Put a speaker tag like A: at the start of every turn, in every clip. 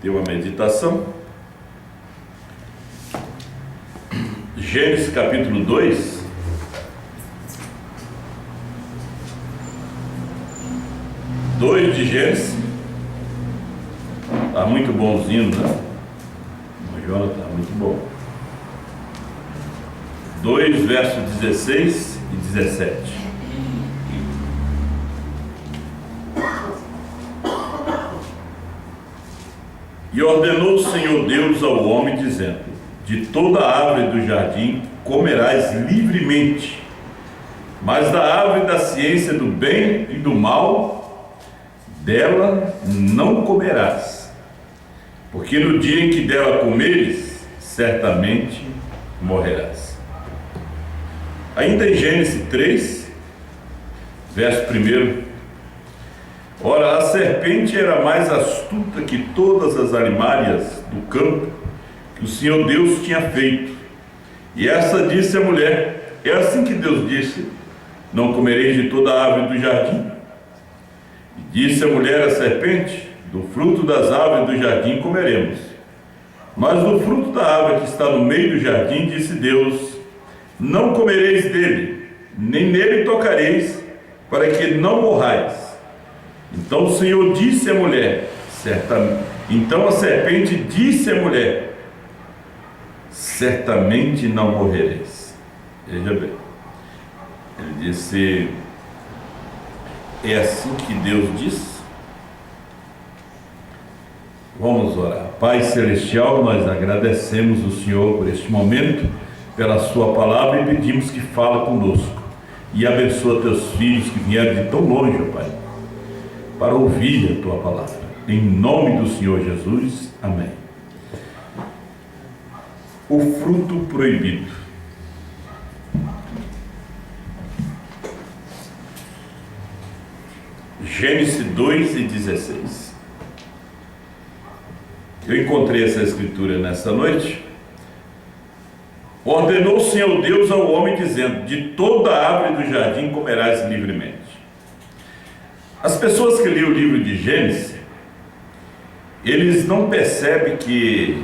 A: ter uma meditação. Gênesis capítulo 2. De Gênesis. Está muito bonzinho, né? O Jonathan está muito bom. 2, versos 16 e 17. E ordenou o Senhor Deus ao homem, dizendo: de toda a árvore do jardim comerás livremente, mas da árvore da ciência do bem e do mal, dela não comerás, porque no dia em que dela comeres, certamente morrerás. Ainda em Gênesis 3, verso 1. Ora, a serpente era mais astuta que todas as alimárias do campo que o Senhor Deus tinha feito. E essa disse à mulher: é assim que Deus disse: não comereis de toda a árvore do jardim. E disse a mulher à serpente: do fruto das árvores do jardim comeremos, mas do fruto da árvore que está no meio do jardim, disse Deus: não comereis dele, nem nele tocareis, para que não morrais. Então o Senhor disse à mulher, então a serpente disse à mulher: certamente não morrereis. Veja bem, ele disse: é assim que Deus diz? Vamos orar. Pai Celestial, nós agradecemos o Senhor por este momento, pela sua palavra, e pedimos que fale conosco e abençoa teus filhos que vieram de tão longe, ó Pai, para ouvir a tua palavra. Em nome do Senhor Jesus, amém. O fruto proibido. Gênesis 2 e 16. Eu encontrei essa escritura nessa noite. Ordenou o Senhor Deus ao homem, dizendo: de toda a árvore do jardim comerás livremente. As pessoas que lêem o livro de Gênesis, eles não percebem que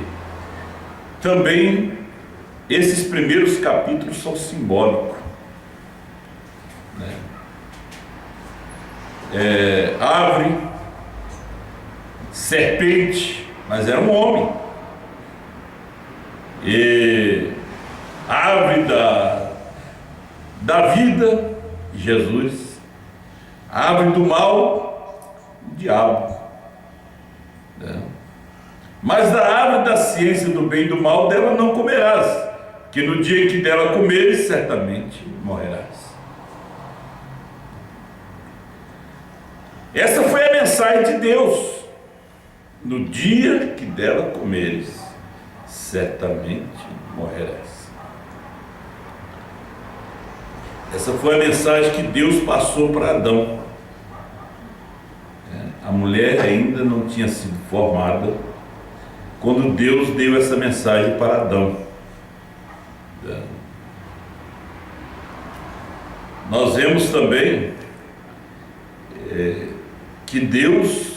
A: também esses primeiros capítulos são simbólicos, né? Árvore, serpente, mas era um homem. E árvore da vida, Jesus. Árvore do mal, o diabo, né? Mas da árvore da ciência do bem e do mal, dela não comerás, que no dia em que dela comeres, certamente morrerás. Essa foi a mensagem de Deus: no dia que dela comeres, certamente morrerás. Essa foi a mensagem que Deus passou para Adão. A mulher ainda não tinha sido formada quando Deus deu essa mensagem para Adão. Nós vemos também que Deus,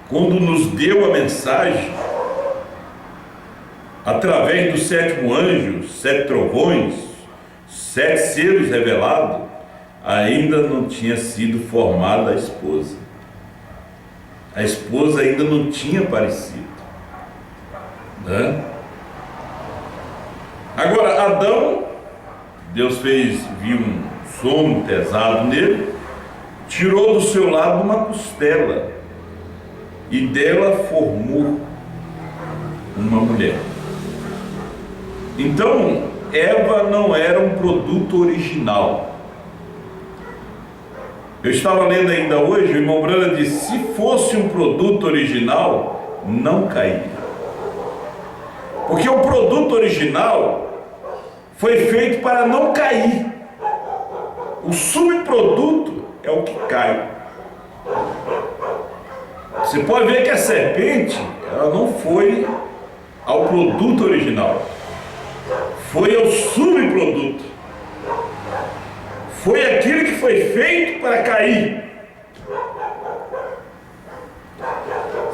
A: quando nos deu a mensagem, através do sétimo anjo, 7 trovões, 7 selos revelados, ainda não tinha sido formada a esposa. A esposa ainda não tinha aparecido, né? Agora, Adão, Deus viu um sono pesado nele, tirou do seu lado uma costela e dela formou uma mulher. Então, Eva não era um produto original. Eu estava lendo ainda hoje, o irmão Brana disse: se fosse um produto original, não caía. Porque o produto original foi feito para não cair. O subproduto é o que cai. Você pode ver que a serpente, ela não foi ao produto original, foi ao subproduto. Foi aquilo que foi feito para cair.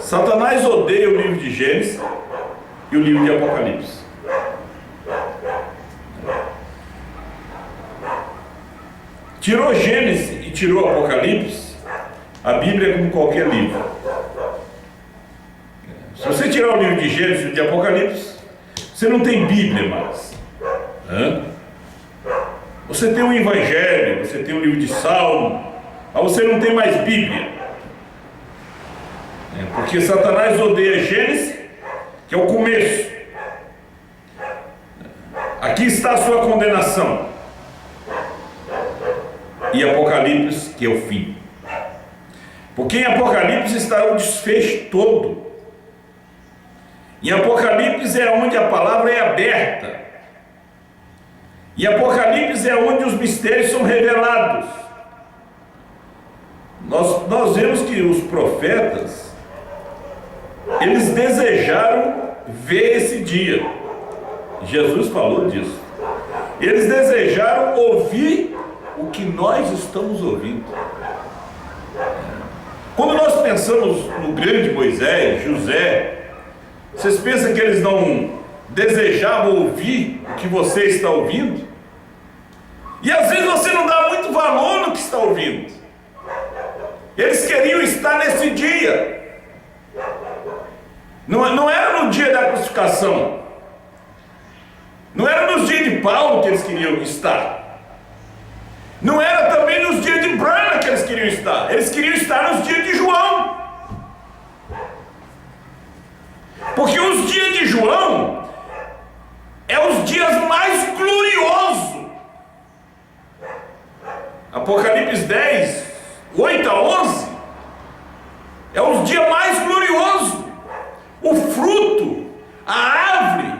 A: Satanás odeia o livro de Gênesis e o livro de Apocalipse. Tirou Gênesis e tirou Apocalipse, a Bíblia é como qualquer livro. Se você tirar o livro de Gênesis e de Apocalipse, você não tem Bíblia mais. Você tem um Evangelho, você tem um livro de Salmo, mas você não tem mais Bíblia. Porque Satanás odeia Gênesis, que é o começo. Aqui está a sua condenação. E Apocalipse, que é o fim. Porque em Apocalipse está o desfecho todo. Em Apocalipse é onde a palavra é aberta. Em Apocalipse é onde os mistérios são revelados. Nós vemos que os profetas, eles desejaram ver esse dia. Jesus falou disso. Eles desejaram ouvir o que nós estamos ouvindo. Quando nós pensamos no grande Moisés, José, vocês pensam que eles não desejavam ouvir o que você está ouvindo? E às vezes você não dá muito valor no que está ouvindo. Eles queriam estar nesse dia. Não era no dia da crucificação. Não era nos dias de Paulo que eles queriam estar. Não era também nos dias de Brana que eles queriam estar. Eles queriam estar nos dias de João. Porque os dias de João é os dias mais gloriosos. Apocalipse 10, 8 a 11 é os dias mais gloriosos. O fruto, a árvore,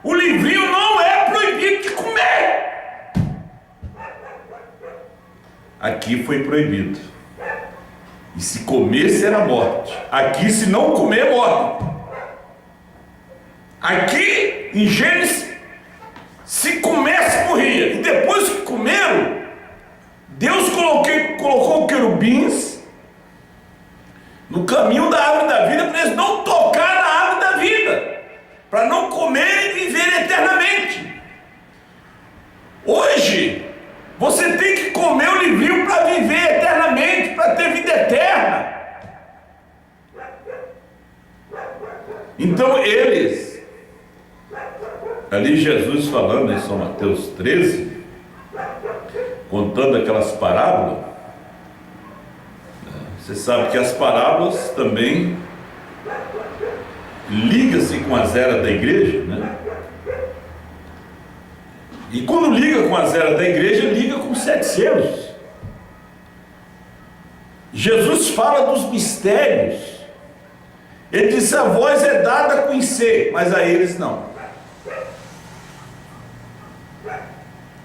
A: o livrinho não é proibido de comer. Aqui foi proibido. E se comesse era morte. Aqui, se não comer, morre. Aqui em Gênesis, se comesse, morria. E depois que comeram, Deus colocou querubins no caminho da árvore da vida, para eles não tocar na árvore da vida, para não comerem e viver eternamente. Hoje você tem que comer o livrinho para viver eternamente, para ter vida eterna. Então eles, ali Jesus falando em São Mateus 13, contando aquelas parábolas, você sabe que as parábolas também ligam-se com as eras da igreja, né? E quando liga com as eras da igreja, liga com 700. Jesus fala dos mistérios. Ele diz: a voz é dada a conhecer, mas a eles não.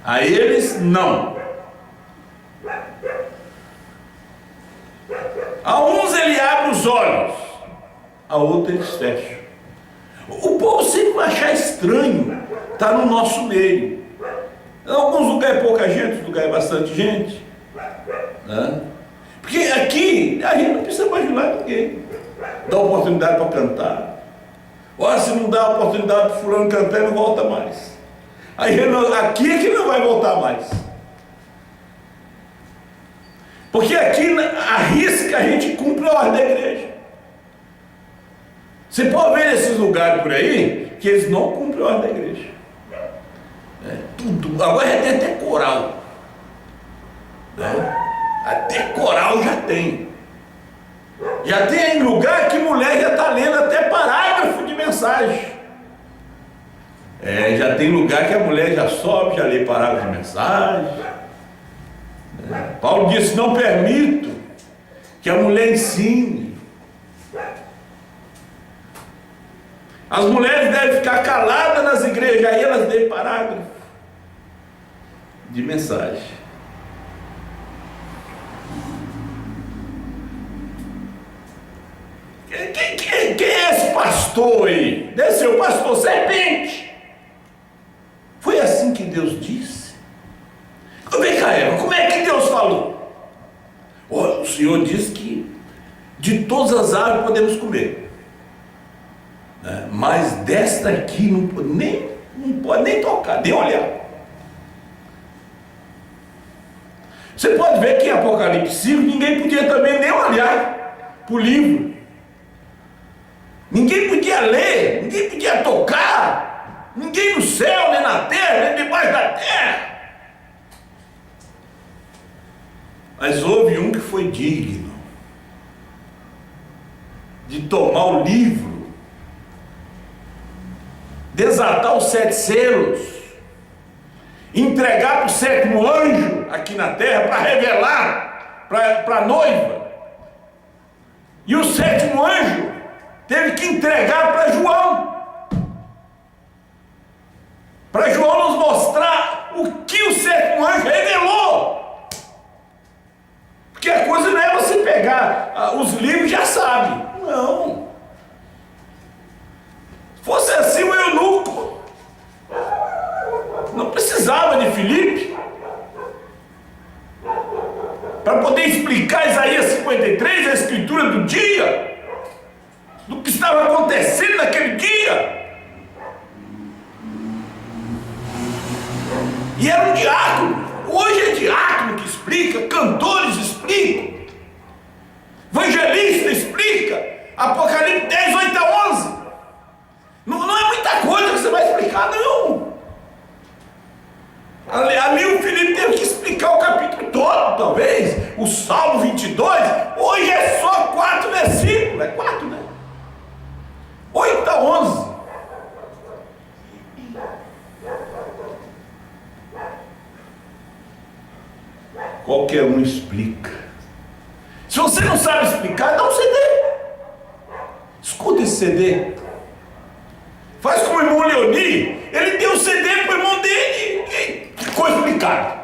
A: A eles não. A uns ele abre os olhos, a outros eles fecham. O povo sempre vai achar estranho estar no nosso meio. Em alguns lugares é pouca gente, em outros lugares é bastante gente, né? Porque aqui a gente não precisa bajular ninguém. Dá oportunidade para cantar. Olha, se não dá a oportunidade para fulano cantar, ele não volta mais. Aí aqui é que não vai voltar mais. Porque aqui arrisca a gente cumpre a ordem da igreja. Você pode ver nesses lugares por aí que eles não cumprem a ordem da igreja. Tudo. Agora já tem até coral, né? Até coral já tem. Já tem lugar que mulher já está lendo até parágrafo de mensagem. Já tem lugar que a mulher já sobe, já lê parágrafo de mensagem. Paulo disse: não permito que a mulher ensine. As mulheres devem ficar caladas nas igrejas, aí elas dêem parágrafo de mensagem. Quem é esse pastor aí? Deve ser o pastor serpente. Foi assim que Deus disse? Vem cá, Eva, como é que Deus falou? O Senhor disse que De todas as árvores podemos comer, né? Mas desta aqui não pode nem tocar, nem olhar. Você pode ver que em Apocalipse 5 ninguém podia também nem olhar para o livro. Ninguém podia ler, ninguém podia tocar, ninguém no céu, nem na terra, nem debaixo da terra. Mas houve um que foi digno de tomar o livro, desatar os 7 selos, entregar para o 7º anjo aqui na terra para revelar para a noiva. E o 7º anjo teve que entregar para João nos mostrar o que o 7º anjo revelou. Porque a coisa não é você pegar os livros e já sabe. Não. Se fosse assim, o eunuco não precisava de Filipe para poder explicar Isaías 53, a escritura do dia, do que estava acontecendo naquele dia. E era um diácono. Hoje é diácono que explica, cantores explicam, evangelista explica, Apocalipse 10, 8 a 11. Não é muita coisa que você vai explicar, não. Ali o Filipe teve que explicar o capítulo todo, talvez, o Salmo 22. Hoje é só 4 versículos, é 4, né? 8 a 11. Qualquer um explica. Se você não sabe explicar, dá um CD. Escuta esse CD. Faz como o irmão Leoni. Ele deu o CD para o irmão dele e ficou explicado.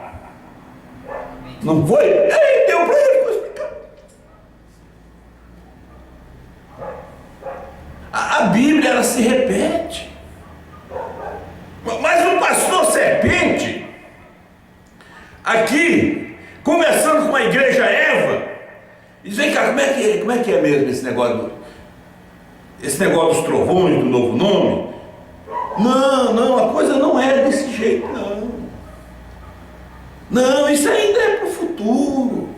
A: Não foi? Ele deu para ele, ficou explicado. A Bíblia, ela se repete. Mas o pastor Serpente, aqui, conversando com a igreja Eva, diz: vem cá, como é que é mesmo esse negócio dos trovões, do novo nome? Não, a coisa não é desse jeito, não. Não, isso ainda é para o futuro.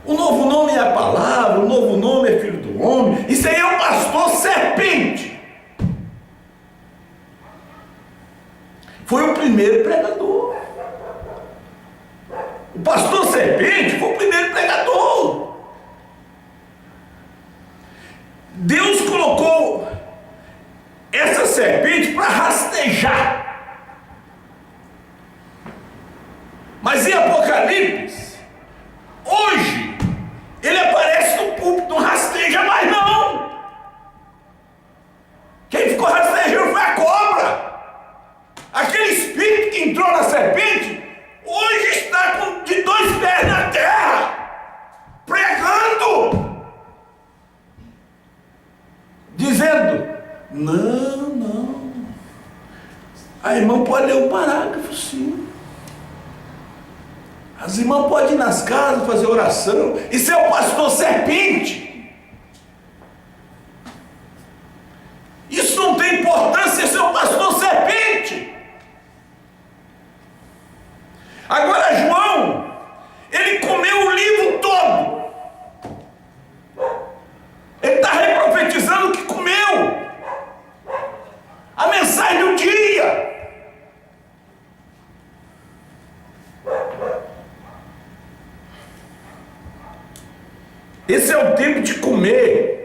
A: O novo nome é a palavra, o novo nome é filho do homem. Isso aí é o pastor Serpente. Foi o primeiro pregador. O pastor Serpente foi o primeiro pregador. Deus colocou essa serpente para rastejar. Mas em Apocalipse, hoje, ele aparece no púlpito, não rasteja mais não. Quem ficou rastejando foi a cobra. Aquele espírito que entrou na serpente, hoje está de 2 pés na terra, pregando, dizendo: não, a irmã pode ler um parágrafo, sim. As irmãs podem ir nas casas fazer oração. Isso é o pastor Serpente. Isso não tem importância, isso é o pastor Serpente. Agora João, ele comeu o livro todo. Ele está reprofetizando o que comeu. A mensagem do dia. Esse é o tempo de comer.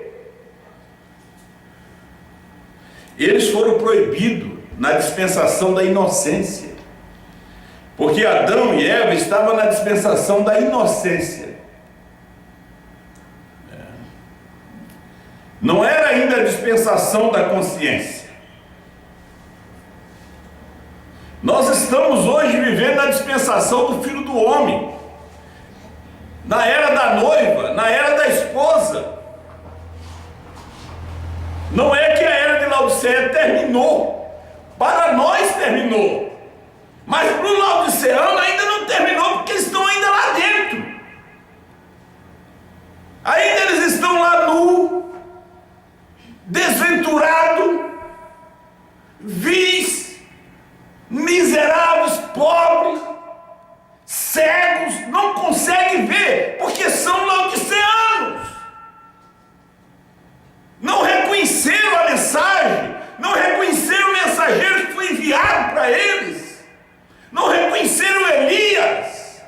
A: Eles foram proibidos na dispensação da inocência. Porque Adão e Eva estavam na dispensação da inocência. Não era ainda a dispensação da consciência. Nós estamos hoje vivendo na dispensação do Filho do Homem, na era da noiva, na era da esposa. Não é que a era de Laodiceia terminou, para nós terminou, mas para o laodiceano ainda não terminou, porque eles estão ainda lá dentro. Ainda
B: desventurado, vis, miseráveis, pobres, cegos, não conseguem ver, porque são laodiceanos. Não reconheceram a mensagem, não reconheceram o mensageiro que foi enviado para eles, não reconheceram Elias.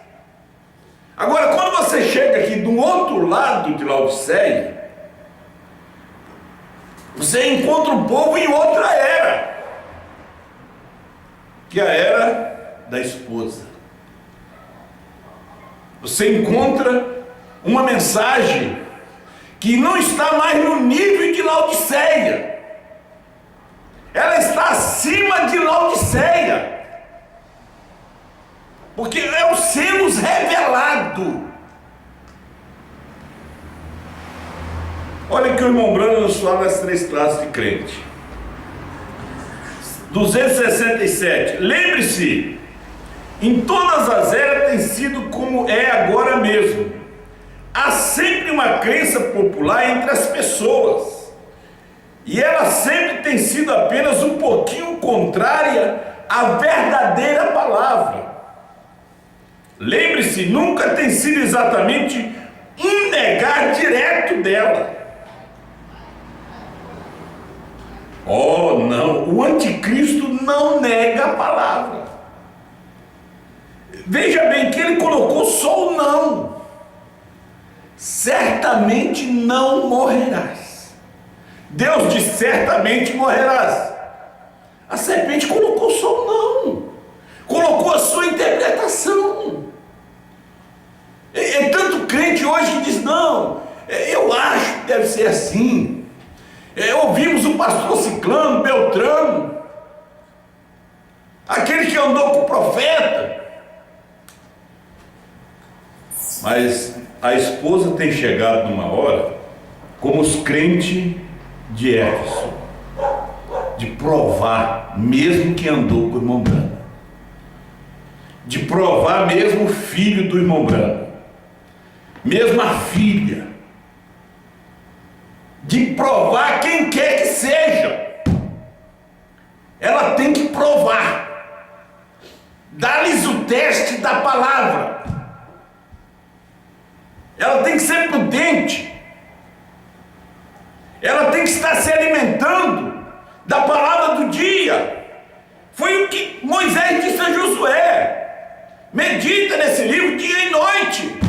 B: Agora, quando você chega aqui do outro lado de Laodiceia, você encontra o povo em outra era, que é a era da esposa. Você encontra uma mensagem que não está mais no nível de Laodiceia, ela está acima de Laodiceia, porque é o selos revelado. Olha que o irmão Branham nos fala das 3 classes de crente. 267. Lembre-se, em todas as eras tem sido como é agora mesmo. Há sempre uma crença popular entre as pessoas, e ela sempre tem sido apenas um pouquinho contrária à verdadeira palavra. Lembre-se, nunca tem sido exatamente um negar direto dela. Oh, não, o anticristo não nega a palavra. Veja bem que ele colocou só o não. Certamente não morrerás. Deus diz: certamente morrerás. A serpente colocou só o não, colocou a sua interpretação. É tanto crente hoje que diz: não, eu acho que deve ser assim. Ouvimos o pastor Ciclano, Beltrano, aquele que andou com o profeta. Mas a esposa tem chegado numa hora, como os crentes de Éfeso, de provar, mesmo que andou com o irmão Branham, de provar mesmo o filho do irmão Branham, mesmo a filha, de provar quem quer que seja. Ela tem que provar, dá-lhes o teste da palavra. Ela tem que ser prudente, ela tem que estar se alimentando da palavra do dia. Foi o que Moisés disse a Josué: medita nesse livro dia e noite.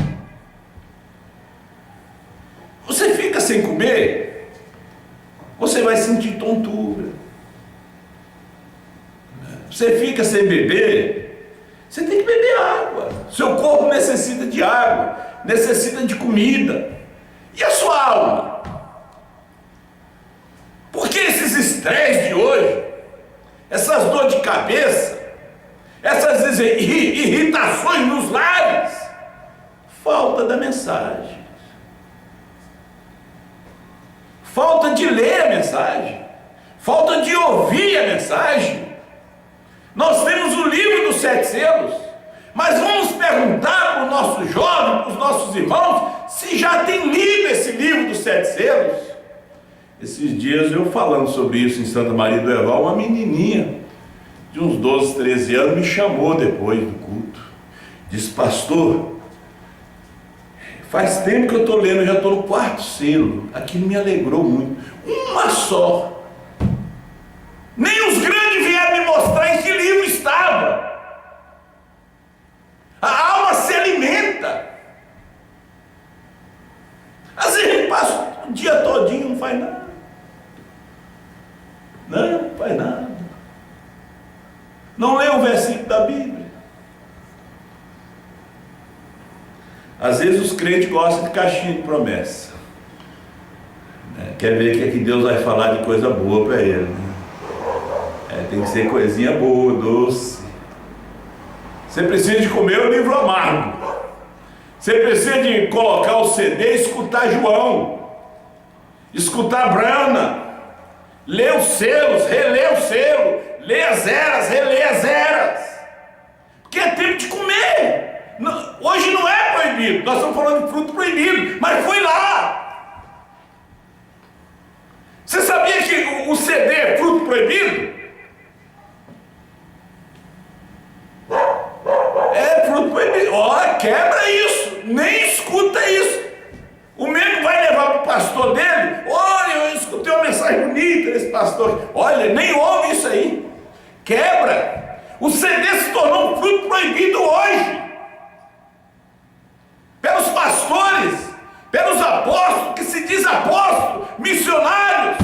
B: Você fica sem comer, você vai sentir tontura. Você fica sem beber, você tem que beber água. Seu corpo necessita de água, necessita de comida. E a sua alma? Porque esses estresses de hoje, essas dores de cabeça, essas irritações nos lares, falta da mensagem, falta de ler a mensagem, falta de ouvir a mensagem. Nós temos o livro dos 7 selos, mas vamos perguntar para o nosso jovem, para os nossos irmãos, se já tem lido esse livro dos 7 selos. Esses dias eu falando sobre isso em Santa Maria do Herval, uma menininha de uns 12, 13 anos me chamou depois do culto, disse: pastor, faz tempo que eu estou lendo, eu já estou no 4º selo, aquilo me alegrou muito. Uma só, nem os grandes vieram me mostrar em que livro estava. A alma se alimenta. Às vezes a gente passa o dia todinho, não faz nada. Não faz nada. Não lê um versículo da Bíblia. Às vezes os crentes gostam de caixinha de promessa. Quer ver que Deus vai falar de coisa boa para ele, né? Tem que ser coisinha boa, doce. Você precisa de comer o livro amargo. Você precisa de colocar o CD e escutar João, escutar Brana, ler os selos, reler o selo, ler as eras, reler as eras, porque é tempo de comer. Hoje não é proibido, nós estamos falando de fruto proibido, mas foi lá. Você sabia que o CD é fruto proibido? É fruto proibido. Olha, quebra isso. Nem escuta isso. O mesmo vai levar para o pastor dele. Olha, eu escutei uma mensagem bonita desse pastor. Olha, nem ouve isso aí. Quebra. O CD se tornou um fruto proibido hoje. Pelos pastores, pelos apóstolos, que se diz apóstolos, missionários.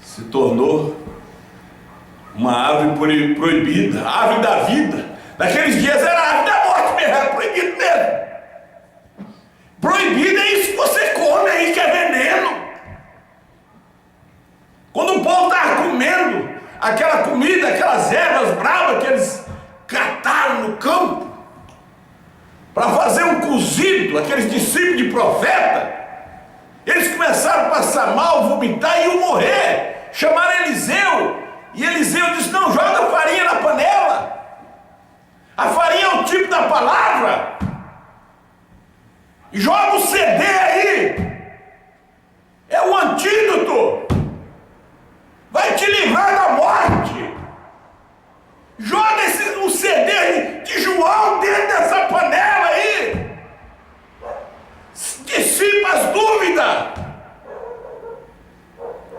B: Se tornou uma árvore proibida, a árvore da vida. Naqueles dias era a árvore da morte mesmo, era proibido mesmo. Proibido é isso que você come aí, que é veneno. Quando o povo estava comendo aquela comida, aquelas ervas bravas que eles cataram no campo, para fazer um cozido, aqueles discípulos de profeta, eles começaram a passar mal, vomitar e iam morrer. Chamaram Eliseu, e Eliseu disse: não, joga farinha na panela. A farinha é o tipo da palavra. Joga o CD aí. É o antídoto. Vai te livrar da morte. Joga o CD de João dentro dessa panela aí. Dissipa as dúvidas.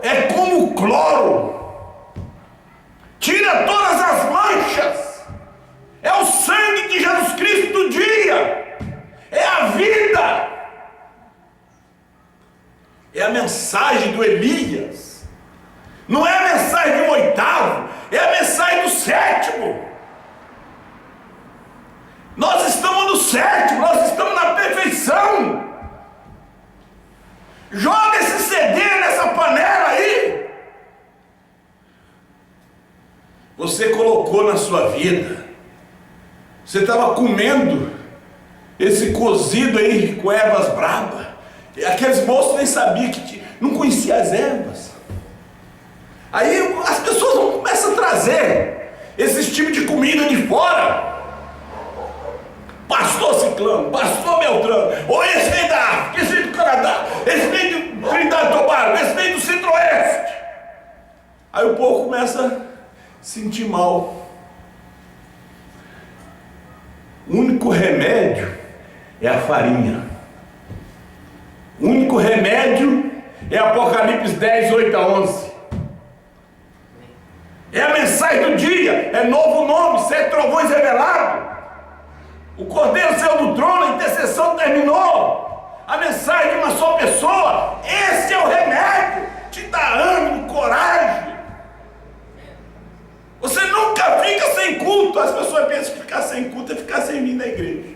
B: É como cloro. Tira todas as manchas. É o sangue de Jesus Cristo do dia. É a vida. É a mensagem do Elias. Não é a mensagem do oitavo, é a mensagem do sétimo. Nós estamos no sétimo, nós estamos na perfeição. Joga esse CD nessa panela aí. Você colocou na sua vida. Você estava comendo esse cozido aí com ervas bravas. Aqueles moços nem sabiam não conheciam as ervas. Aí as pessoas começam a trazer esses tipos de comida de fora. Pastor Ciclano, pastor Beltrano, ou esse vem da África, esse vem do Canadá, esse vem do Trinidad e Tobago, esse vem do Centro-Oeste. Aí o povo começa a sentir mal. O único remédio é a farinha. O único remédio é Apocalipse 10, 8 a 11. É a mensagem do dia, é novo nome, 7 trovões revelados. O Cordeiro saiu do trono, a intercessão terminou. A mensagem de uma só pessoa, esse é o remédio, te dá ânimo, coragem. Você nunca fica sem culto. As pessoas pensam que ficar sem culto é ficar sem vir na igreja.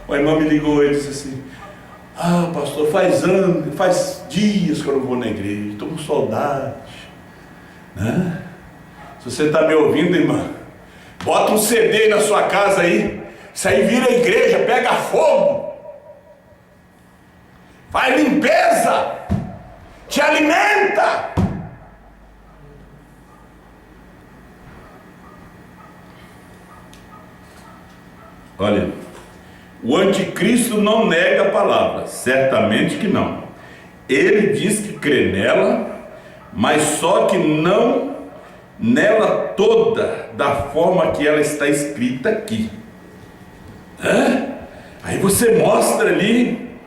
B: Uma irmã me ligou e disse assim: ah, pastor, faz anos, faz dias que eu não vou na igreja, estou com saudade, né? Se você está me ouvindo, irmã, bota um CD na sua casa aí, isso aí vira igreja, pega fogo, faz limpeza, te alimenta. Olha, o anticristo não nega a palavra, certamente que não. Ele diz que crê nela, mas só que não nela toda, da forma que ela está escrita aqui. Aí você mostra ali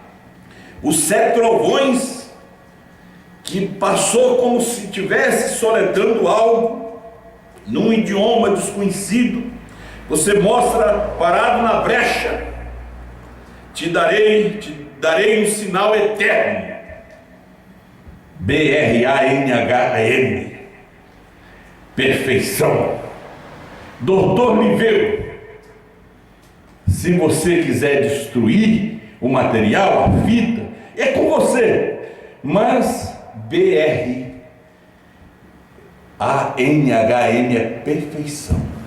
B: os 7 trovões, que passou como se estivesse soletrando algo num idioma desconhecido. Você mostra parado na brecha: te darei um sinal eterno. BRANHAM, perfeição. Doutor Liveu, se você quiser destruir o material, a fita, é com você. Mas BRANHM é perfeição.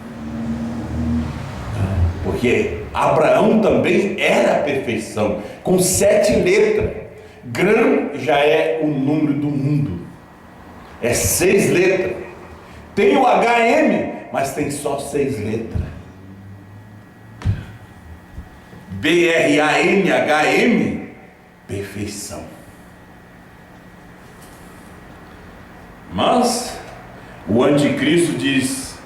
B: Porque Abraão também era a perfeição, com 7 letras. Grã já é o número do mundo, é 6 letras. Tem o HM, mas tem só 6 letras. B-R-A-N-H-M, perfeição. Mas o anticristo diz,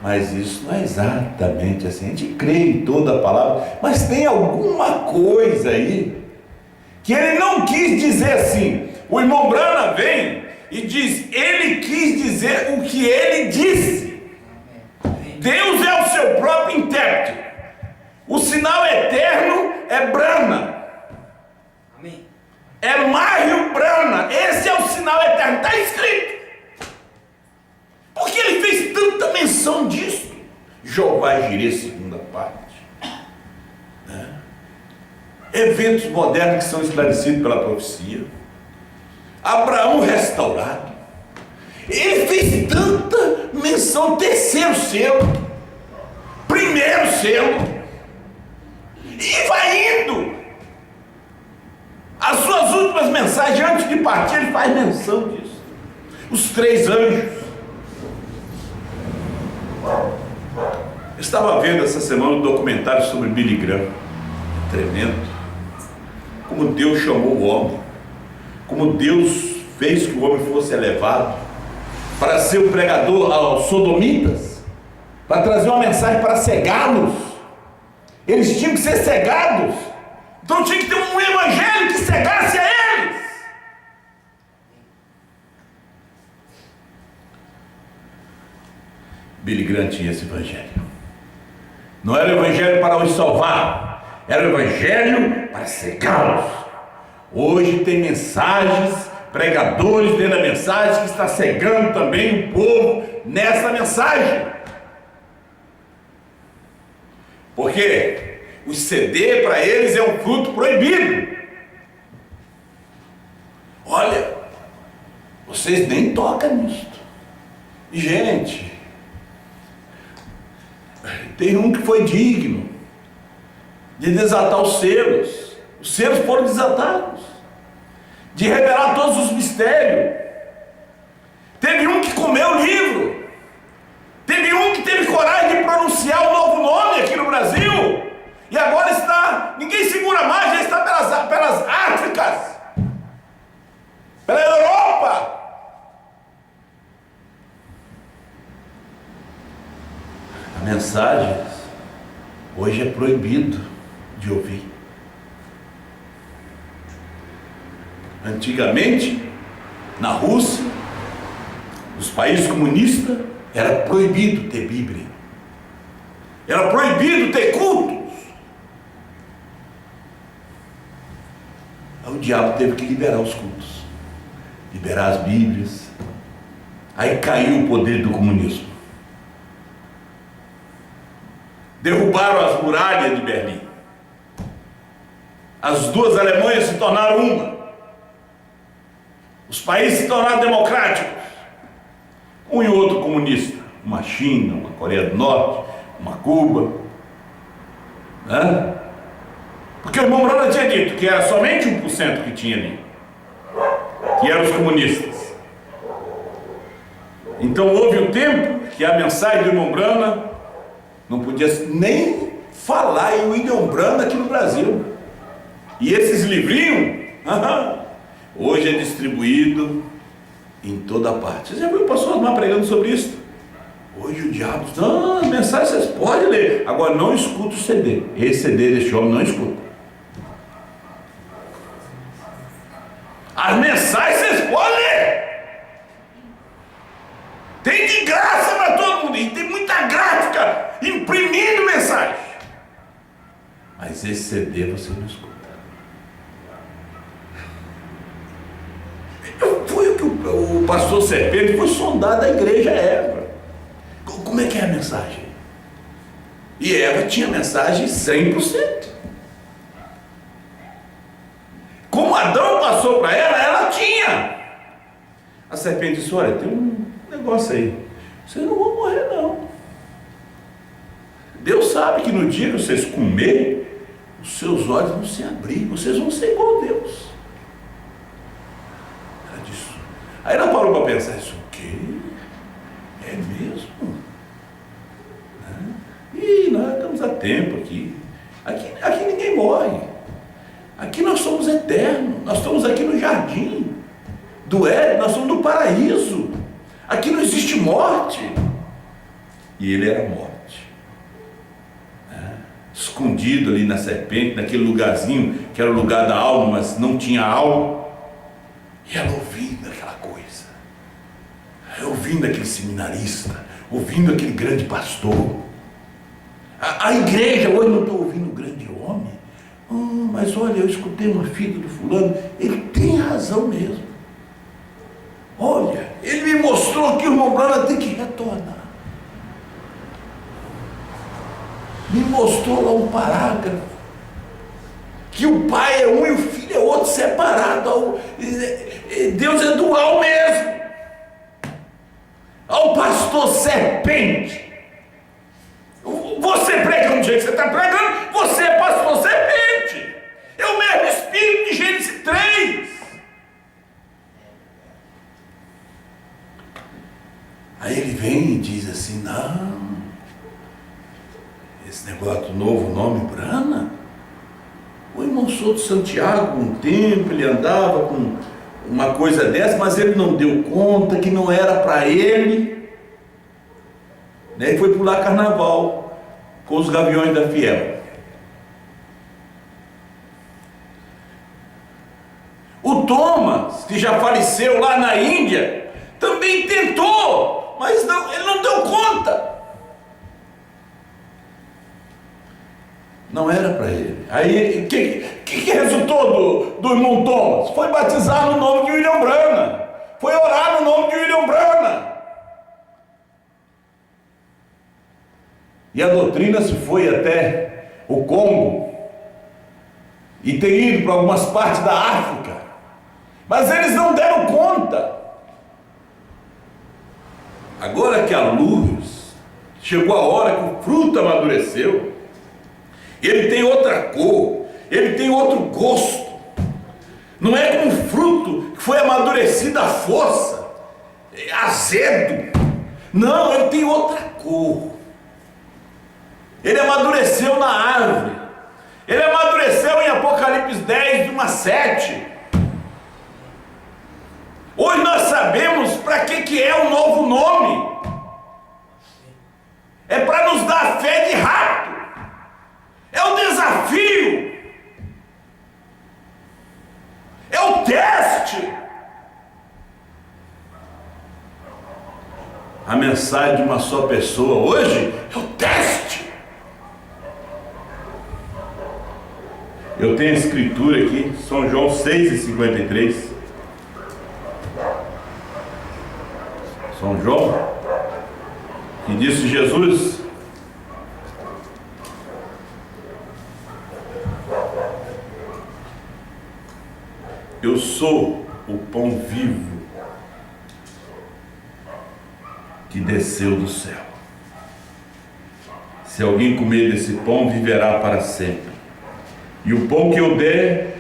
B: mas isso não é exatamente assim. A gente crê em toda a palavra, mas tem alguma coisa aí que ele não quis dizer assim. O irmão Brana vem e diz, ele quis dizer o que ele disse. Deus é o seu próprio intérprete. O sinal eterno é Brana.
C: Amém.
B: É Mário Brana. Esse é o sinal eterno. Está escrito. Por que ele fez tanta menção disso? Jeová Jireh, segunda parte. Eventos modernos que são esclarecidos pela profecia. Abraão restaurado. Ele fez tanta menção. Terceiro selo, primeiro selo, e vai indo. As suas últimas mensagens, antes de partir, ele faz menção disso. Os 3 anjos. Eu estava vendo essa semana um documentário sobre Billy Graham. Tremendo. Como Deus chamou o homem. Como Deus fez que o homem fosse elevado para ser o pregador aos sodomitas, para trazer uma mensagem para cegá-los. Eles tinham que ser cegados. Então tinha que ter um evangelho que cegasse a eles. Billy Graham tinha esse evangelho. Não era o evangelho para os salvar, era o evangelho para cegá-los. Hoje tem mensagens, pregadores dentro da mensagem que está cegando também o povo nessa mensagem. Porque o CD para eles é um fruto proibido. Olha, vocês nem tocam nisso. Gente, tem um que foi digno de desatar os selos. Os selos foram desatados, de revelar todos os mistérios. Teve um que comeu o livro. Teve um que teve coragem de pronunciar o novo nome aqui no Brasil. E agora está, ninguém segura mais, já está pelas Áfricas, pela Europa. A mensagem hoje é proibido de ouvir. Antigamente, na Rússia, nos países comunistas, era proibido ter Bíblia. Era proibido ter cultos. Aí o diabo teve que liberar os cultos, liberar as Bíblias. Aí caiu o poder do comunismo. Derrubaram as muralhas de Berlim. As duas Alemanhas se tornaram uma. Os países se tornaram democráticos. Um e outro comunista. Uma China, uma Coreia do Norte, uma Cuba. Porque o irmão Brana tinha dito que era somente 1% que tinha ali, que eram os comunistas. Então houve um tempo que a mensagem do irmão Brana não podia nem falar em William Brana aqui no Brasil. E esses livrinhos, hoje é distribuído em toda parte. Você já viu o pastor Osmar pregando sobre isso? Hoje o diabo diz, não, a mensagem vocês podem ler, agora não escuta o CD. Esse CD deste homem não escuta. As mensagens vocês podem ler. Tem de graça para todo mundo. E tem muita gráfica imprimindo mensagem. Mas esse CD você não escuta. Foi o que o pastor Serpente foi sondar da igreja Eva. Como é que é a mensagem? E Eva tinha mensagem 100%. Como Adão passou para ela, ela tinha. A serpente disse, olha, tem um negócio aí. Vocês não vão morrer não. Deus sabe que no dia que vocês comerem, os seus olhos vão se abrir. Vocês vão ser igual a Deus. Ela disse. Aí ela parou para pensar, isso o quê? É mesmo? E nós estamos a tempo aqui. Aqui ninguém morre. Aqui nós somos eternos. Nós estamos aqui no jardim do Éden, nós somos no paraíso. Aqui não existe morte. E ele era morte, escondido ali na serpente, naquele lugarzinho que era o lugar da alma, mas não tinha alma. E ela ouvindo aquela coisa, ouvindo aquele seminarista, ouvindo aquele grande pastor. A igreja hoje não está ouvindo o grande homem. Mas olha, eu escutei uma filha do fulano, ele tem razão mesmo. Olha, ele me mostrou que o irmão Branham tem que retornar. Me mostrou lá um parágrafo, que o pai é um e o filho é outro, separado. Deus é dual mesmo. Ao pastor serpente. Você prega do jeito que você está pregando, você é pastor serpente. É o mesmo espírito de Gênesis 3. Aí ele vem e diz assim: não, esse negócio do novo nome Branham, o irmão Souto Santiago, um tempo ele andava com uma coisa dessa, mas ele não deu conta que não era para ele, né? E foi pular carnaval com os Gaviões da Fiel. O Thomas, que já faleceu lá na Índia, também tentou, mas não, ele não deu conta. Não era para ele. Aí, o que resultou do irmão Thomas? Foi batizar no nome de William Branham. Foi orar no nome de William Branham. E a doutrina se foi até o Congo e tem ido para algumas partes da África. Mas eles não deram conta. Agora que a luz chegou a hora que o fruto amadureceu, ele tem outra cor, ele tem outro gosto. Não é como um fruto que foi amadurecido à força, azedo. Não, ele tem outra cor. Ele amadureceu na árvore. Ele amadureceu em Apocalipse 10, 1-7. Hoje nós sabemos para que é o novo nome. É para nos dar fé de rato. É o desafio. É o teste. A mensagem de uma só pessoa hoje é o teste. Eu tenho a escritura aqui, São João 6,53. São João, que disse Jesus: eu sou o pão vivo que desceu do céu. Se alguém comer desse pão, viverá para sempre. E o pão que eu der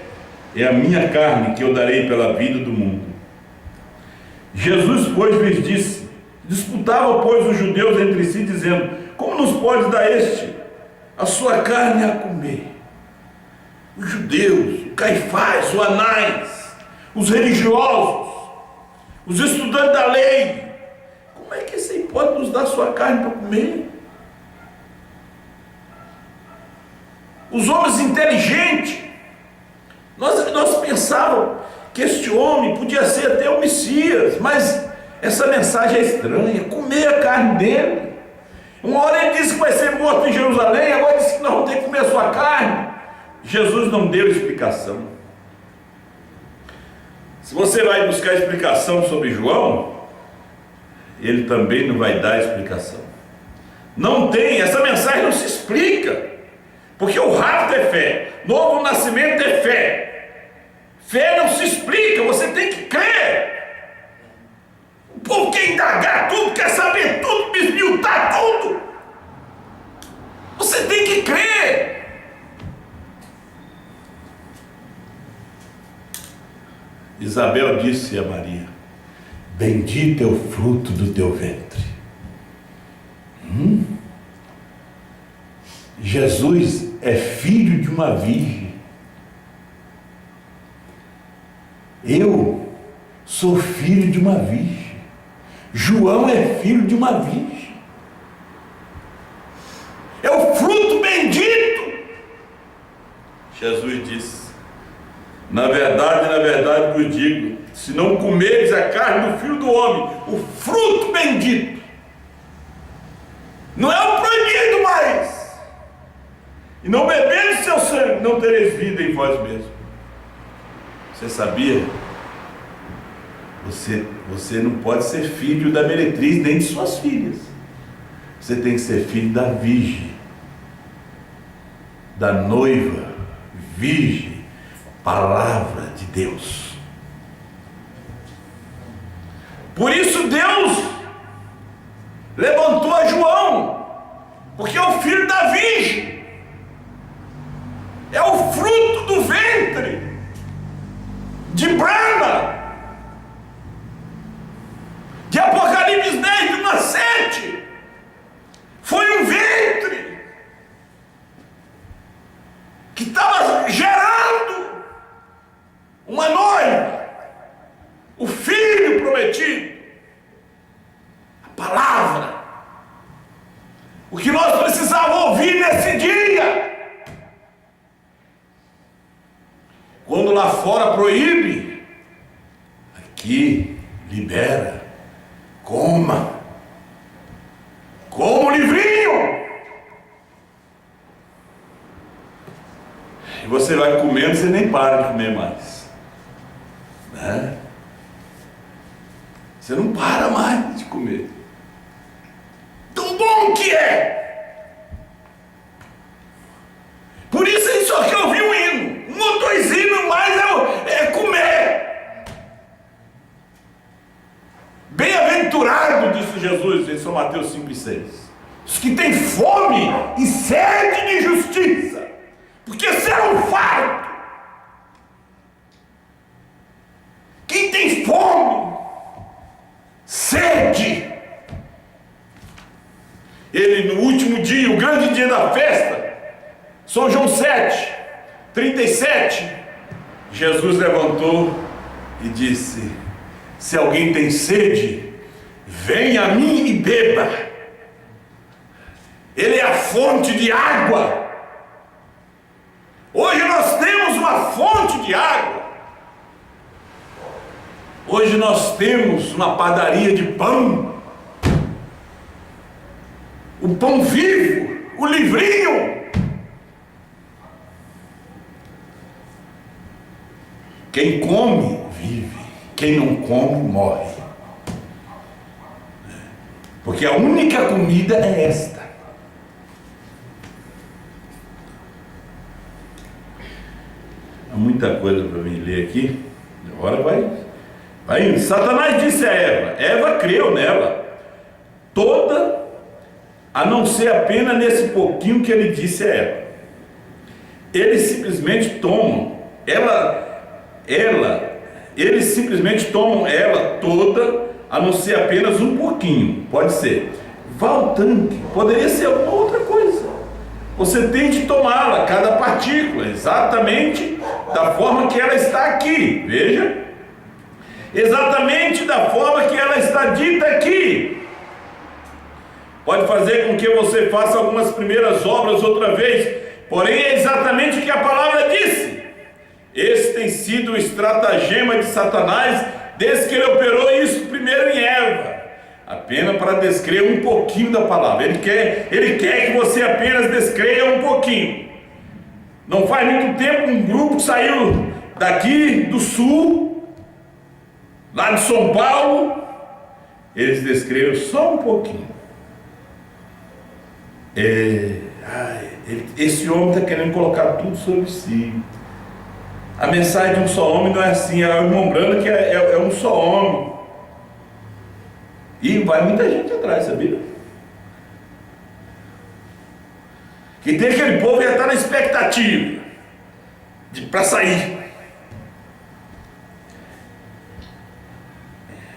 B: é a minha carne, que eu darei pela vida do mundo. Jesus, pois, lhes disse: disputava, pois, os judeus entre si, dizendo: como nos pode dar este a sua carne a comer? Os judeus, o Caifás, o Anás, os religiosos, os estudantes da lei: como é que esse aí pode nos dar a sua carne para comer? Os homens inteligentes, nós pensávamos que este homem podia ser até o Messias, mas essa mensagem é estranha. Comer a carne dele. Uma hora ele disse que vai ser morto em Jerusalém, agora disse que nós vamos ter que comer a sua carne. Jesus não deu explicação. Se você vai buscar explicação sobre João, ele também não vai dar explicação. Não tem, essa mensagem não se explica, porque o rapto é fé, novo nascimento é fé. Fé não se explica, você tem que crer. O povo quer indagar tudo, quer saber tudo, esmiuçar tudo. Você tem que crer. Isabel disse a Maria: bendito é o fruto do teu ventre. Jesus é filho de uma virgem. Eu sou filho de uma virgem. João é filho de uma virgem. É o fruto bendito.
A: Jesus disse: na verdade vos digo, se não comeres a carne do Filho do Homem,
B: O fruto bendito. Não é o proibido mais.
A: e não beberes seu sangue, não tereis vida em vós mesmos. Você sabia? Você não pode ser filho da meretriz nem de suas filhas. Você tem que ser filho da virgem, da noiva virgem, palavra de Deus.
B: Por isso Deus levantou a João, porque é o filho da virgem, é o fruto do ventre de Brana, de Apocalipse 10, de 1 a 7. Foi um ventre que estava gerando uma noiva, o filho prometido, a palavra, o que nós precisávamos ouvir nesse dia. Quando lá fora proíbe, aqui libera. Coma o livrinho,
A: E você vai comendo, você nem para de comer mais, né?
B: você não para mais de comer. Tão bom que é. Por isso ele só quer ouvir um hino, 1 ou 2 hinos mais é comer. Bem-aventurado, disse Jesus em São Mateus 5,6, os que têm fome e sede de justiça, porque serão fartos. Quem tem fome, sede, ele no último dia, o grande dia da festa, São João 7:37,
A: Jesus levantou e disse:
B: se alguém tem sede, venha a mim e beba. Ele é a fonte de água. Hoje nós temos uma fonte de água. Hoje nós temos uma padaria de pão. O pão vivo, o livrinho. Quem come, vive. Quem não come, morre. Porque a única comida é esta.
A: há muita coisa para mim ler aqui. Agora vai indo. Satanás disse a Eva creu nela, toda, a não ser apenas nesse pouquinho que ele disse a ela. Eles simplesmente tomam eles simplesmente tomam ela toda, a não ser apenas um pouquinho. Pode ser Valtanque, poderia ser alguma outra coisa. Você tem de tomá-la, cada partícula, exatamente da forma que ela está aqui. Veja, exatamente da forma que ela está dita aqui. Pode fazer com que você faça algumas primeiras obras outra vez, porém é exatamente o que a palavra disse. Esse tem sido o estratagema de Satanás desde que ele operou isso primeiro em Eva, apenas para descrever um pouquinho da palavra. Ele quer que você apenas descreva um pouquinho. Não faz muito tempo um grupo saiu daqui do sul, lá de São Paulo, eles descreveram só um pouquinho. Esse homem está querendo colocar tudo sobre si. A mensagem de um só homem não é assim. É o irmão Brando que é um só homem. E vai muita gente atrás, sabia? Que tem aquele povo que já está na expectativa para sair.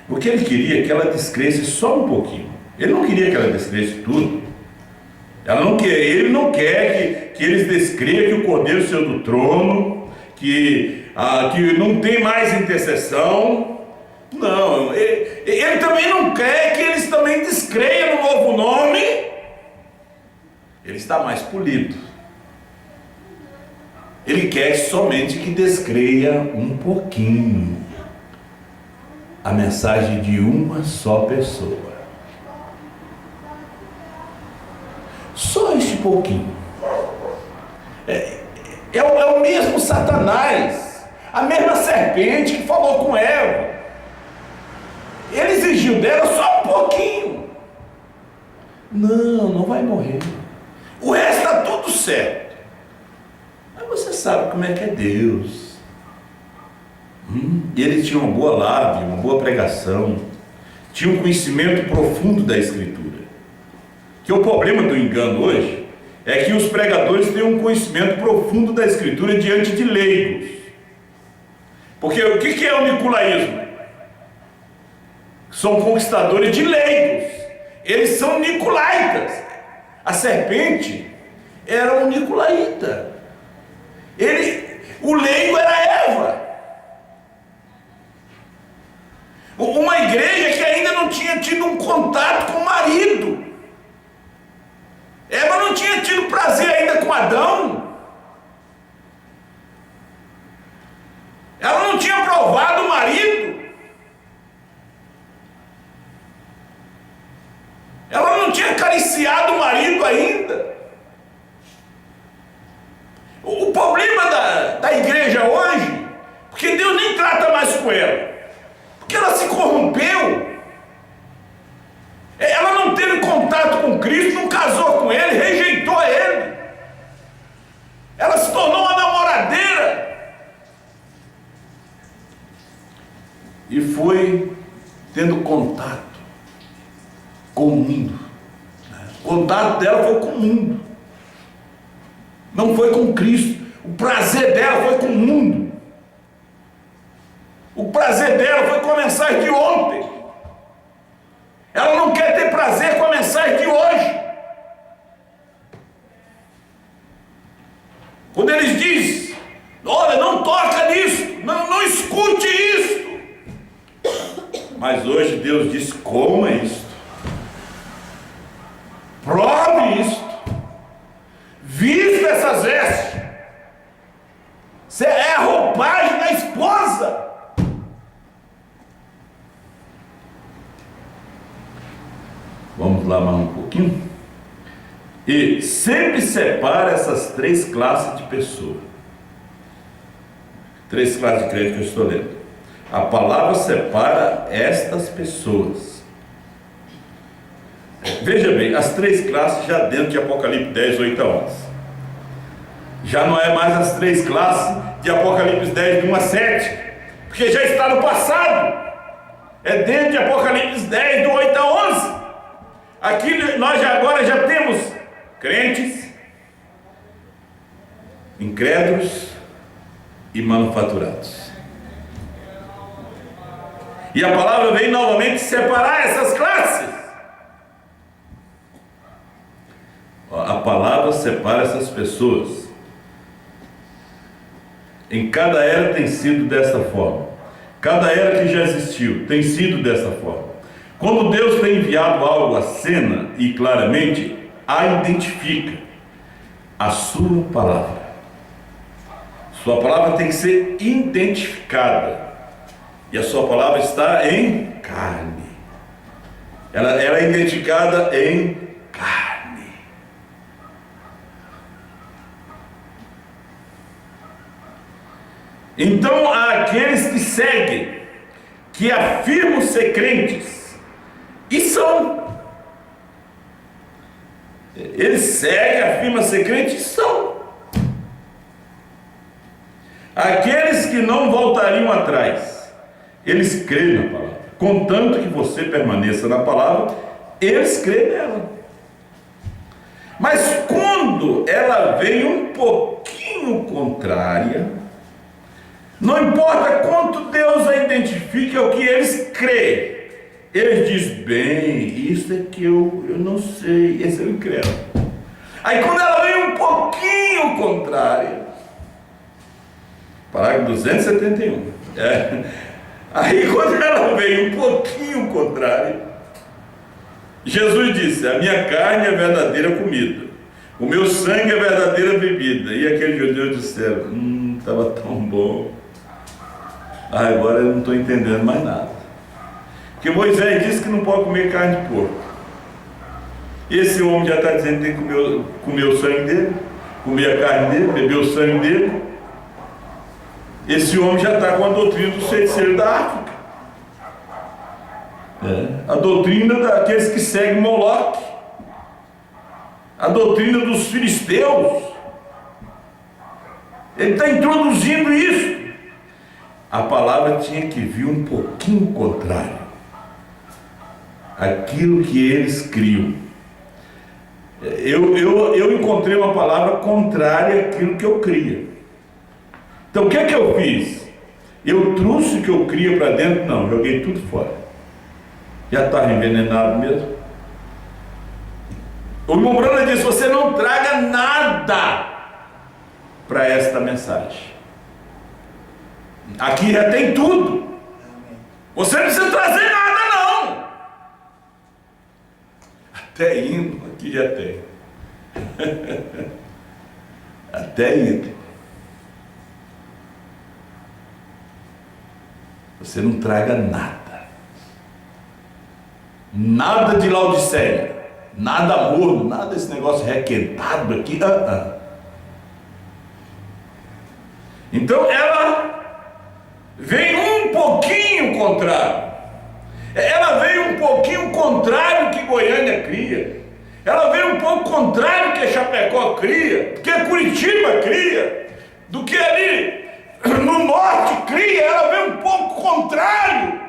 A: Porque ele queria que ela descresse só um pouquinho. Ele não queria que ela descresse tudo. Ele não quer que eles descrevam que o Cordeiro saiu do trono, que não tem mais intercessão. Não, ele também não quer que eles também descreiam no novo nome. Ele está mais polido. Ele quer somente que descreia um pouquinho a mensagem de uma só pessoa. Só este pouquinho. É o mesmo Satanás, a mesma serpente que falou com Eva. Ele exigiu dela só um pouquinho. Não vai morrer. O resto está tudo certo. Mas você sabe como é que é Deus. Ele tinha uma boa lábia, uma boa pregação, tinha um conhecimento profundo da Escritura. Que o problema do engano hoje é que os pregadores têm um conhecimento profundo da Escritura diante de leigos. Porque o que é o nicolaísmo? São conquistadores de leigos. Eles são nicolaítas. A serpente era um nicolaíta. O leigo era Eva. Uma igreja que ainda não tinha tido um contato com o marido. Eva não tinha tido prazer ainda com Adão. Ela não tinha provado o marido. Ela não tinha acariciado o marido ainda. O problema da igreja hoje, porque Deus nem trata mais com ela, porque ela se corrompeu. Ela não teve contato com Cristo, não casou com Ele, rejeitou Ele. Ela se tornou uma namoradeira. E foi tendo contato com o mundo. O contato dela foi com o mundo. Não foi com Cristo. O prazer dela foi com o mundo. O prazer dela foi com a mensagem de ontem. Ela não quer ter prazer com a mensagem de hoje. Quando eles dizem, olha, não toca nisso, não escute isso. Mas hoje Deus diz, coma isto, prove isto, vista essas vestes. Você é a roupagem da esposa. Vamos lá mais um pouquinho. E sempre separa essas três classes de pessoas. Três classes de crente que eu estou lendo. A palavra separa estas pessoas. Veja bem, as três classes já dentro de Apocalipse 10, 8 a 11. Já não é mais as três classes de Apocalipse 10, de 1 a 7. Porque já está no passado. É dentro de Apocalipse 10, do 8 a 11. Aqui nós agora já temos crentes, incrédulos e manufaturados. E a palavra vem novamente separar essas classes. A palavra separa essas pessoas. Em cada era tem sido dessa forma. Cada era que já existiu tem sido dessa forma. Quando Deus tem enviado algo à cena e claramente a identifica, a sua palavra. Sua palavra tem que ser identificada. E a sua palavra está em carne. Ela é identificada em carne. Então há aqueles que seguem, que afirmam ser crentes, e são. Eles seguem, afirmam ser crentes e são. Aqueles que não voltariam atrás, eles creem na palavra. Contanto que você permaneça na palavra, eles creem nela. Mas quando ela vem um pouquinho contrária, não importa quanto Deus a identifica, é o que eles creem. Eles dizem, bem, isso é que eu não sei, esse é o incrédulo.
B: Aí quando ela veio um pouquinho contrária, parágrafo 271, aí quando ela veio um pouquinho contrária, Jesus disse: a minha carne é verdadeira comida, o meu sangue é verdadeira bebida. E aqueles judeus disseram: estava tão bom, agora eu não estou entendendo mais nada. Porque Moisés disse que não pode comer carne de porco. Esse homem já está dizendo que tem que comer o sangue dele, comer a carne dele, beber o sangue dele. Esse homem já está com a doutrina dos feiticeiros da África. A doutrina daqueles que seguem Moloque. A doutrina dos filisteus. Ele está introduzindo isso. A palavra tinha que vir um pouquinho contrário àquilo que eles criam. Eu encontrei uma palavra contrária àquilo que eu cria. Então o que é que eu fiz? Eu trouxe o que eu cria para dentro? Não, joguei tudo fora. Já estava envenenado mesmo. O irmão Brana disse: você não traga nada para esta mensagem. Aqui já tem tudo. Você não precisa trazer nada, não. Até indo, aqui já tem. Até indo. Você não traga nada. Nada de Laodiceia. Nada morno, nada desse negócio requentado aqui. Então ela vem um pouquinho contrário. Ela veio um pouquinho contrário que Goiânia cria. Ela veio um pouco contrário que Chapecó cria, que Curitiba cria, do que ali no norte cria. Ela veio um pouco contrário.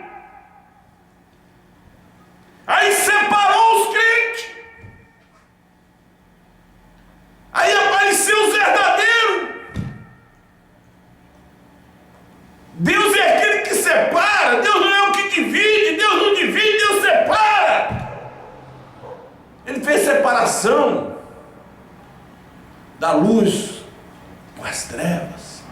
B: Aí separou os crentes. Aí apareceu os verdadeiros. Deus é aquele que separa. Deus não é o que divide. Deus não divide, Deus separa. Ele fez separação da luz com as trevas.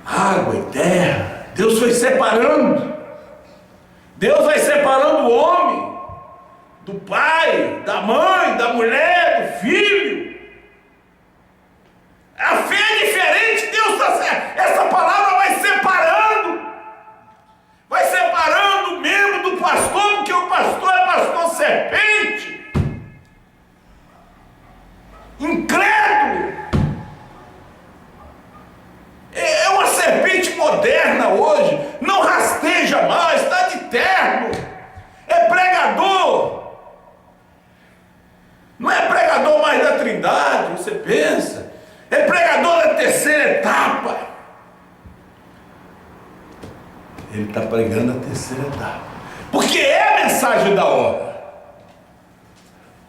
B: Água e terra. Deus foi separando. Deus vai separando o homem do pai, da mãe, da mulher, do filho. A fé é diferente. Deus está certo. Essa palavra vai separando. Vai separando o membro do pastor, porque o pastor é pastor serpente. Incrédulo. É uma serpente moderna hoje. Não rasteja mais, está de terno. É pregador. Não é pregador mais da Trindade, você pensa. É pregador da terceira etapa. Ele está pregando a terceira etapa, porque é a mensagem da hora.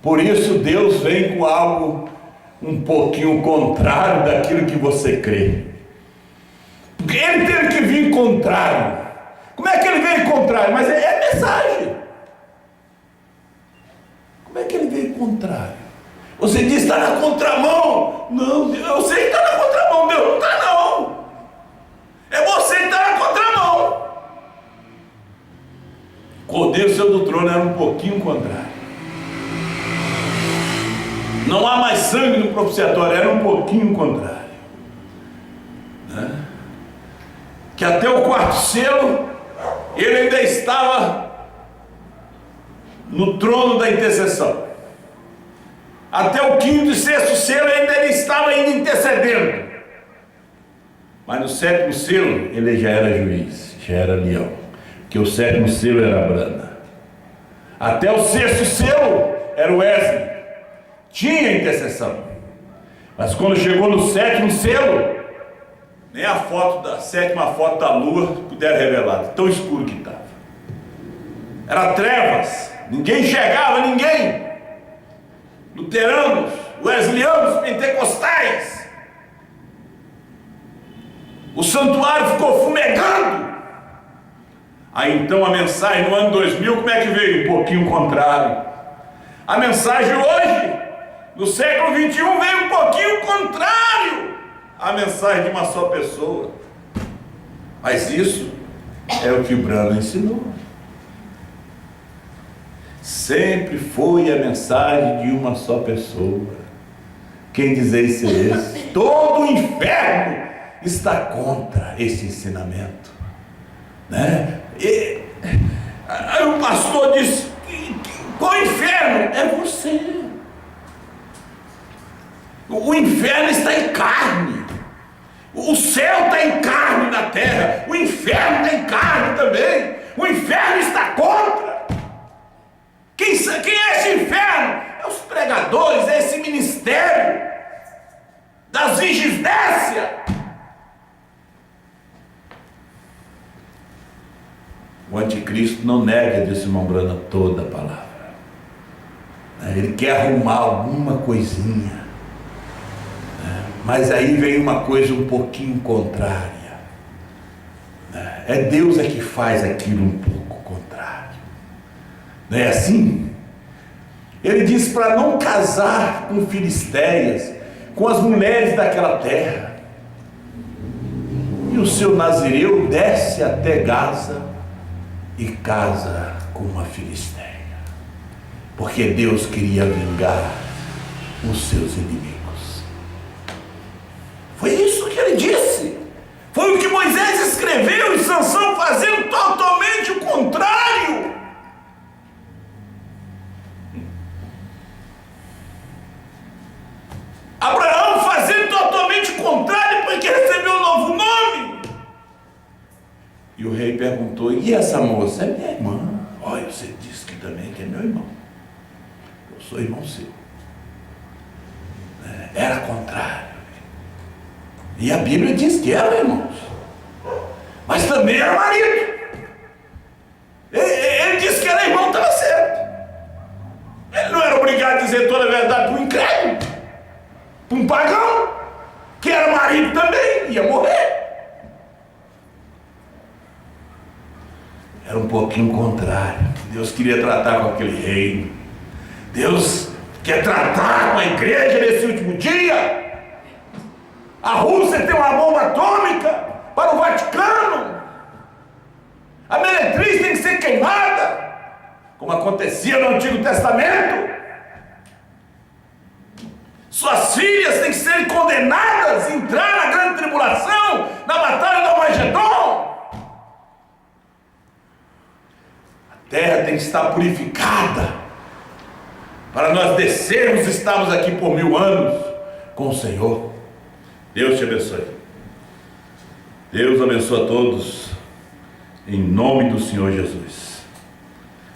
B: Por isso Deus vem com algo um pouquinho contrário daquilo que você crê. Porque ele teve que vir contrário. Como é que ele veio contrário? Mas é mensagem. Como é que ele veio contrário? Você diz: está na contramão. Não, eu sei que está na contramão. Deus não está, não. É você que está na contramão. O Cordeiro Seu do Trono era um pouquinho contrário. Não há mais sangue no propiciatório, era um pouquinho contrário. Que até o quarto selo, ele ainda estava no trono da intercessão. Até o quinto e sexto selo, ele estava ainda intercedendo. Mas no sétimo selo, ele já era juiz, já era leão. Porque o sétimo selo era Brana. Até o sexto selo, era o Wesley. Tinha intercessão. Mas quando chegou no sétimo selo, nem a foto da sétima foto da lua puderam revelar, tão escuro que estava. Era trevas, ninguém enxergava ninguém. Luteranos, wesleyanos, pentecostais. O santuário ficou fumegando. Aí então a mensagem no ano 2000, como é que veio? Um pouquinho contrário. A mensagem hoje, no século 21, veio um pouquinho contrário à mensagem de uma só pessoa. Mas isso é o que Branham ensinou. Sempre foi a mensagem de uma só pessoa. Quem dizeis ser esse? Todo o inferno está contra esse ensinamento, né? Aí o pastor disse: qual inferno? É você. O inferno está em carne. O céu está em carne na terra. O inferno está em carne também. O inferno está contra. Quem é esse inferno? É os pregadores, é esse ministério das vigidécias. O anticristo não nega, disse o irmão Branham, toda a palavra. Ele quer arrumar alguma coisinha, mas aí vem uma coisa um pouquinho contrária. É Deus é que faz aquilo um pouco contrário. Não é assim? Ele diz para não casar com filisteias, com as mulheres daquela terra. E o seu nazireu desce até Gaza e casa com uma filisteia, porque Deus queria vingar os seus inimigos. Foi isso que ele disse. Foi o que Moisés escreveu, e Sansão fazendo totalmente o contrário. Abraão fazendo totalmente o contrário, porque recebeu um novo nome. E o rei perguntou: e essa moça? É minha irmã. Olha, você disse que também que é meu irmão. Eu sou irmão seu. Era contrário. E a Bíblia diz que era, irmãos. Mas também era marido. Ele disse que era irmão, estava certo. Ele não era obrigado a dizer toda a verdade para um incrédulo, para um pagão, que era marido também, ia morrer. Era um pouquinho contrário. Deus queria tratar com aquele reino. Deus quer tratar com a igreja nesse último dia. A Rússia tem uma bomba atômica para o Vaticano. A meretriz tem que ser queimada, como acontecia no Antigo Testamento. Suas filhas têm que ser condenadas a entrar na grande tribulação, na batalha do Armagedon. A terra tem que estar purificada para nós descermos e estarmos aqui por 1000 anos com o Senhor. Deus te abençoe. Deus abençoe a todos, em nome do Senhor Jesus.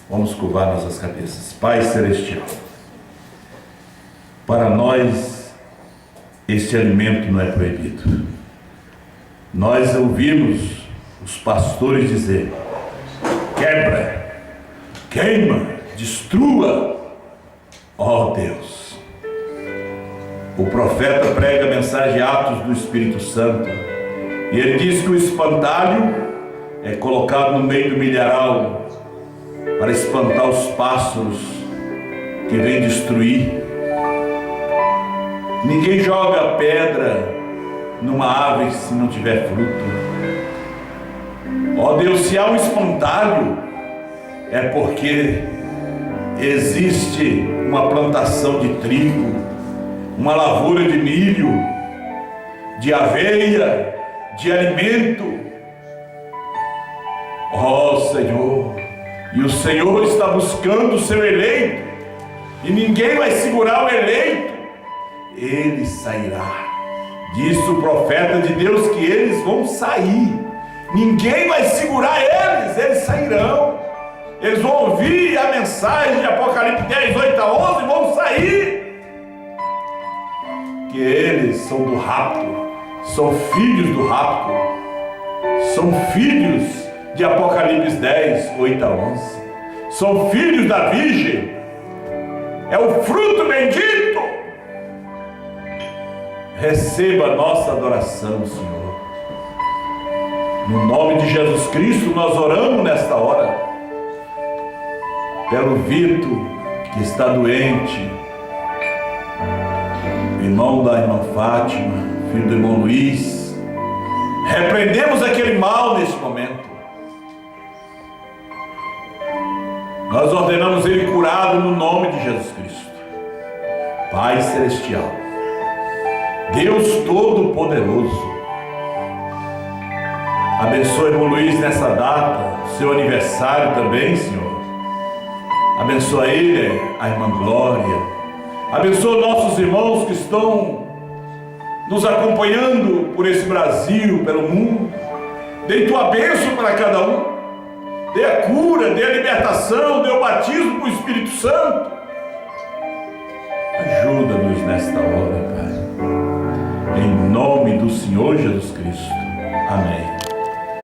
B: Vamos curvar nossas cabeças. Pai Celestial, para nós este alimento não é proibido. Nós ouvimos os pastores dizer: quebra, queima, destrua. Ó Deus, o profeta prega a mensagem Atos do Espírito Santo, e ele diz que o espantalho é colocado no meio do milharal para espantar os pássaros que vêm destruir. Ninguém joga pedra numa árvore se não tiver fruto. Ó Deus, se há um espantalho, é porque existe uma plantação de trigo, uma lavoura de milho, de aveia, de alimento. Ó Senhor, e o Senhor está buscando o seu eleito, e ninguém vai segurar o eleito. Ele sairá. Disse o profeta de Deus que eles vão sair. Ninguém vai segurar eles, eles sairão. Eles vão ouvir a mensagem de Apocalipse 10, 8 a 11 e vão sair. Que eles são do rapto, são filhos do rapto, são filhos de Apocalipse 10, 8 a 11. São filhos da Virgem. É o fruto bendito. Receba a nossa adoração, Senhor.
A: No nome de Jesus Cristo, nós oramos nesta hora pelo Vitor, que está doente, irmão da irmã Fátima, filho do irmão Luiz. Repreendemos aquele mal nesse momento. Nós ordenamos ele curado no nome de Jesus Cristo. Pai Celestial, Deus Todo-Poderoso, abençoe o irmão Luiz nessa data, seu aniversário também, Senhor. Abençoa ele, a irmã Glória. Abençoa nossos irmãos que estão nos acompanhando por esse Brasil, pelo mundo. Dê tua bênção para cada um. Dê a cura, dê a libertação, dê o batismo com o Espírito Santo. Ajuda-nos nesta hora, Pai. Em nome do Senhor Jesus Cristo. Amém.